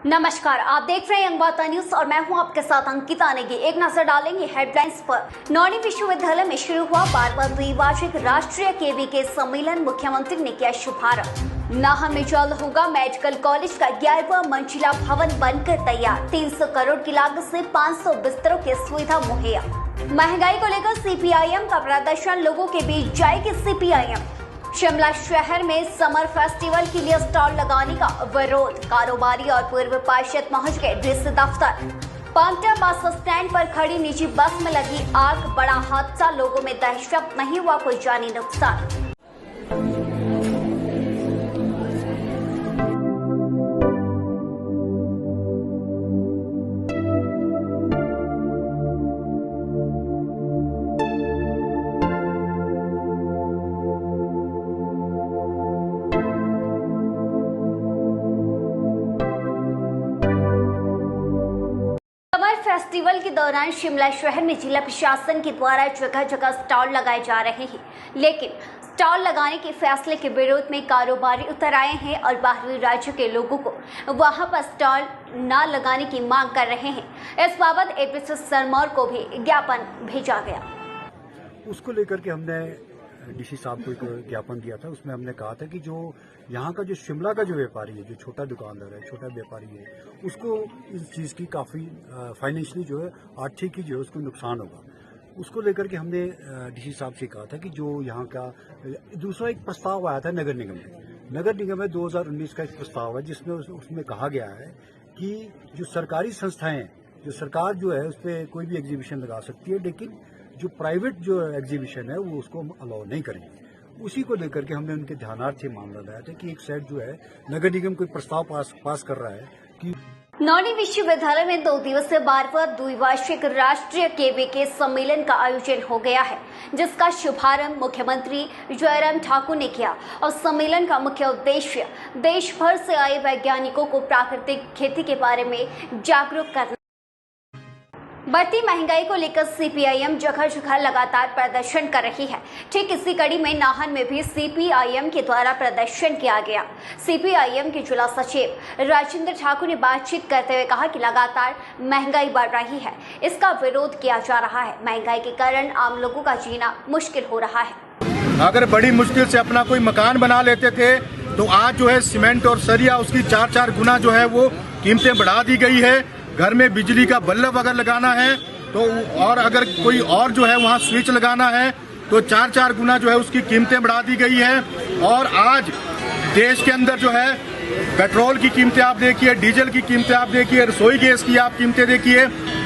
नमस्कार, आप देख रहे हैं यंग वार्ता न्यूज और मैं हूं आपके साथ अंकिता नेगी। एक नजर डालेंगे हेडलाइंस पर। नौणी विश्वविद्यालय में शुरू हुआ 12वां द्विवार्षिक राष्ट्रीय केवीके सम्मेलन, मुख्यमंत्री ने किया शुभारंभ। नाहन में जल्द होगा मेडिकल कॉलेज का 11वां मंजिला भवन बनकर तैयार। 300 करोड़ की लागत से 500 बिस्तरों की सुविधा मुहैया। महंगाई को लेकर सीपीआईएम का प्रदर्शन, लोगों के बीच जाएगी सीपीआईएम। शिमला शहर में समर फेस्टिवल के लिए स्टॉल लगाने का विरोध, कारोबारी और पूर्व पार्षद पहुंच गए डीसी दफ्तर। पांवटा बस स्टैंड पर खड़ी निजी बस में लगी आग, बड़ा हादसा, लोगों में दहशत, नहीं हुआ कोई जानी नुकसान। समर फेस्टिवल के दौरान शिमला शहर में जिला प्रशासन के द्वारा जगह जगह स्टॉल लगाए जा रहे हैं, लेकिन स्टॉल लगाने के फैसले के विरोध में कारोबारी उतर आए हैं और बाहरी राज्यों के लोगों को वहां पर स्टॉल न लगाने की मांग कर रहे हैं। इस बाबत एपीसी सरमौर को भी ज्ञापन भेजा गया। उसको लेकर के हमने डीसी साहब को एक ज्ञापन दिया था। उसमें हमने कहा था कि जो यहाँ का जो शिमला का जो व्यापारी है, जो छोटा दुकानदार है, छोटा व्यापारी है, उसको इस चीज़ की काफ़ी फाइनेंशियली जो है, आर्थिक जो है उसको नुकसान होगा। उसको लेकर के हमने डीसी साहब से कहा था कि जो यहाँ का दूसरा एक प्रस्ताव आया था नगर निगम में। नगर निगम में 2019 का एक प्रस्ताव है जिसमें उसमें कहा गया है कि जो सरकारी संस्थाएं, जो सरकार जो है उस पर कोई भी एग्जीबिशन लगा सकती है, लेकिन जो प्राइवेट जो एग्जीबिशन है वो उसको हम अलाउ नहीं करेंगे। उसी को लेकर के हमने उनके ध्यानार्थ ये मामला लाया था कि एक साइड जो है नगर निगम कोई प्रस्ताव पास कर रहा है कि नौणी विश्वविद्यालय में 2 दिवसीय 12वां द्विवार्षिक राष्ट्रीय केवीके सम्मेलन का आयोजन हो गया है, जिसका शुभारंभ मुख्यमंत्री जयराम ठाकुर ने किया और सम्मेलन का मुख्य उद्देश्य देश भर से आए वैज्ञानिकों को प्राकृतिक खेती के बारे में जागरूक करना। बढ़ती महंगाई को लेकर सीपीआईएम जगह जगह लगातार प्रदर्शन कर रही है। ठीक इसी कड़ी में नाहन में भी सीपीआईएम के द्वारा प्रदर्शन किया गया। सीपीआईएम के जिला सचिव राजेंद्र ठाकुर ने बातचीत करते हुए कहा कि लगातार महंगाई बढ़ रही है, इसका विरोध किया जा रहा है। महंगाई के कारण आम लोगों का जीना मुश्किल हो रहा है। अगर बड़ी मुश्किल से अपना कोई मकान बना लेते थे तो आज जो है सीमेंट और सरिया उसकी 4-4 गुना जो है वो कीमतें बढ़ा दी गई है। घर में बिजली का बल्ब अगर लगाना है तो और अगर कोई और जो है वहाँ स्विच लगाना है तो 4-4 गुना जो है उसकी कीमतें बढ़ा दी गई है। और आज देश के अंदर जो है पेट्रोल की कीमतें आप देखिए, डीजल की कीमतें आप देखिए, रसोई गैस की आप कीमतें देखिए।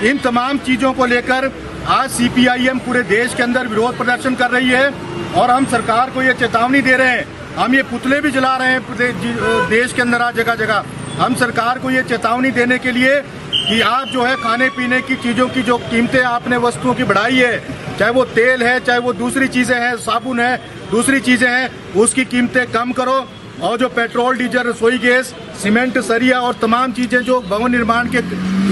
इन तमाम चीजों को लेकर आज सीपीआईएम पूरे देश के अंदर विरोध प्रदर्शन कर रही है और हम सरकार को ये चेतावनी दे रहे हैं। हम ये पुतले भी जला रहे हैं देश के अंदर आज जगह जगह। हम सरकार को ये चेतावनी देने के लिए कि आप जो है खाने पीने की चीजों की जो कीमतें आपने वस्तुओं की बढ़ाई है, चाहे वो तेल है, चाहे वो दूसरी चीजें हैं, साबुन है, दूसरी चीजें हैं, उसकी कीमतें कम करो। और जो पेट्रोल, डीजल, रसोई गैस, सीमेंट, सरिया और तमाम चीजें जो भवन निर्माण के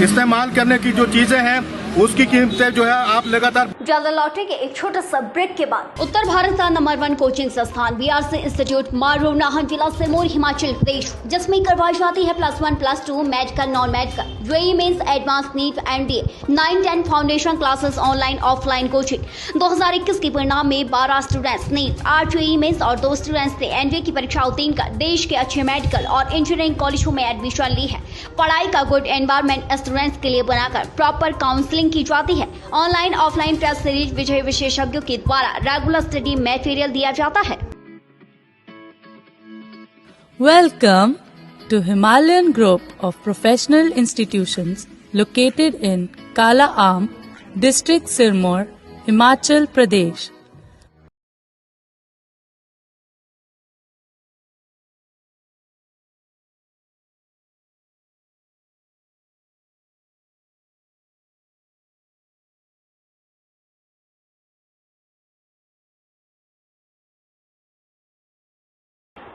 इस्तेमाल करने की जो चीजें हैं उसकी कीमतें जो है आप लगातार। जल्द लौटेंगे एक छोटा सा ब्रेक के बाद। उत्तर भारत का नंबर 1 कोचिंग संस्थान बीआरसी इंस्टीट्यूट मारू नाहन जिला सिरमौर हिमाचल प्रदेश, जिसमें करवाई जाती है +1 +2 medical, non medical, JEE Mains, advance, NEET, NDA, 9-10 foundation classes, online offline coaching. 2021 के परिणाम में 12 स्टूडेंट्स नीट, 8 जेईई मेंस और 2 स्टूडेंट्स ने एनडीए की परीक्षा उत्तीर्ण कर देश के अच्छे मेडिकल और इंजीनियरिंग कॉलेजों में एडमिशन ली है। पढ़ाई का गुड एनवायरमेंट स्टूडेंट्स के लिए बनाकर प्रॉपर काउंसलिंग की जाती है। ऑनलाइन ऑफलाइन टेस्ट सीरीज विषय विशेषज्ञों के द्वारा रेगुलर स्टडी मटेरियल दिया जाता है। Welcome to Himalayan Group of Professional Institutions located in Kala Aam, District Sirmaur, Himachal Pradesh.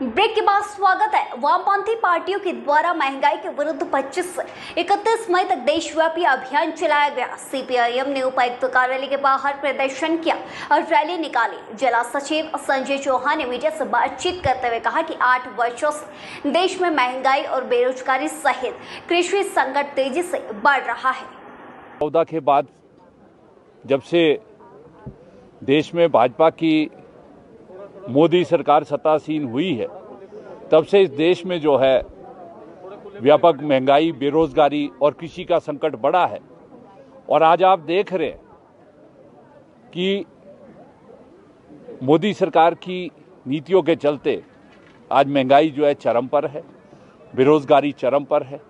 Break के बाद स्वागत है। वामपंथी पार्टियों के द्वारा महंगाई के विरुद्ध 25 से 31 मई तक देशव्यापी अभियान चलाया गया। सीपीआईएम ने उपायुक्त कार्यालय के बाहर प्रदर्शन किया और रैली निकाली। जिला सचिव संजय चौहान ने मीडिया से बातचीत करते हुए कहा कि 8 वर्षों से देश में महंगाई और बेरोजगारी सहित कृषि संकट तेजी से बढ़ रहा है। 14 के बाद जब से देश में भाजपा की मोदी सरकार सत्तासीन हुई है, तब से इस देश में जो है व्यापक महंगाई, बेरोजगारी और कृषि का संकट बढ़ा है। और आज आप देख रहे हैं कि मोदी सरकार की नीतियों के चलते आज महंगाई जो है चरम पर है, बेरोजगारी चरम पर है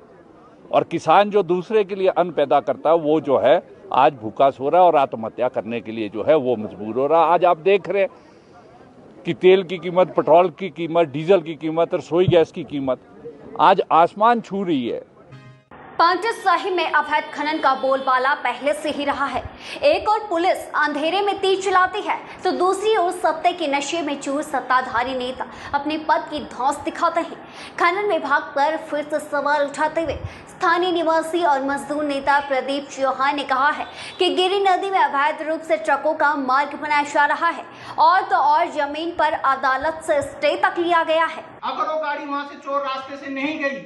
और किसान जो दूसरे के लिए अन्न पैदा करता है वो जो है आज भूखा सो रहा है और आत्महत्या करने के लिए जो है वो मजबूर हो रहा है। आज आप देख रहे हैं कि तेल की कीमत, पेट्रोल की कीमत, डीजल की कीमत, रसोई गैस की कीमत आज आसमान छू रही है। पांवटा साहिब में अवैध खनन का बोलबाला पहले से ही रहा है। एक और पुलिस अंधेरे में तीर चलाती है तो दूसरी ओर सत्ते के नशे में चूर सत्ताधारी नेता अपने पद की धौंस दिखाते हैं। खनन विभाग पर फिर से सवाल उठाते हुए स्थानीय निवासी और मजदूर नेता प्रदीप चौहान ने कहा है कि गिरी नदी में अवैध रूप से ट्रकों का मार्ग बनाया जा रहा है और तो और जमीन पर अदालत से स्टे तक लिया गया है। अगर वो गाड़ी वहां से चोर रास्ते से नहीं गई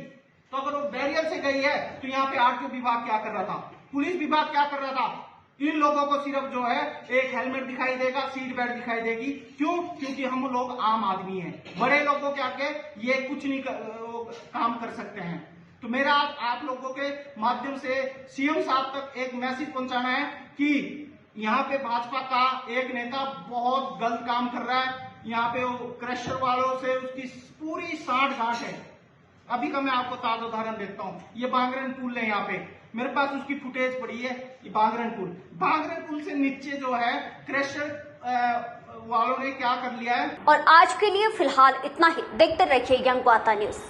तो अगर वो बैरियर से गई है तो यहाँ पे आरटीओ विभाग क्या कर रहा था, पुलिस विभाग क्या कर रहा था? इन लोगों को सिर्फ जो है एक हेलमेट दिखाई देगा, सीट बेल्ट दिखाई देगी। क्यों? क्योंकि हम लोग आम आदमी हैं। बड़े लोगों के आगे ये कुछ नहीं काम कर सकते हैं। तो मेरा आप लोगों के माध्यम से सीएम साहब तक एक मैसेज पहुंचाना है कि यहाँ पे भाजपा का एक नेता बहुत गलत काम कर रहा है। यहाँ पे वो क्रशर वालों से उसकी पूरी साठ-गांठ है। अभी का मैं आपको ताजा उदाहरण देता हूँ। ये बांगरन पुल है, यहाँ पे मेरे पास उसकी फुटेज पड़ी है। ये बांगरन पुल से नीचे जो है क्रशर वालों ने क्या कर लिया है। और आज के लिए फिलहाल इतना ही। देखते रहिए यंग वार्ता न्यूज।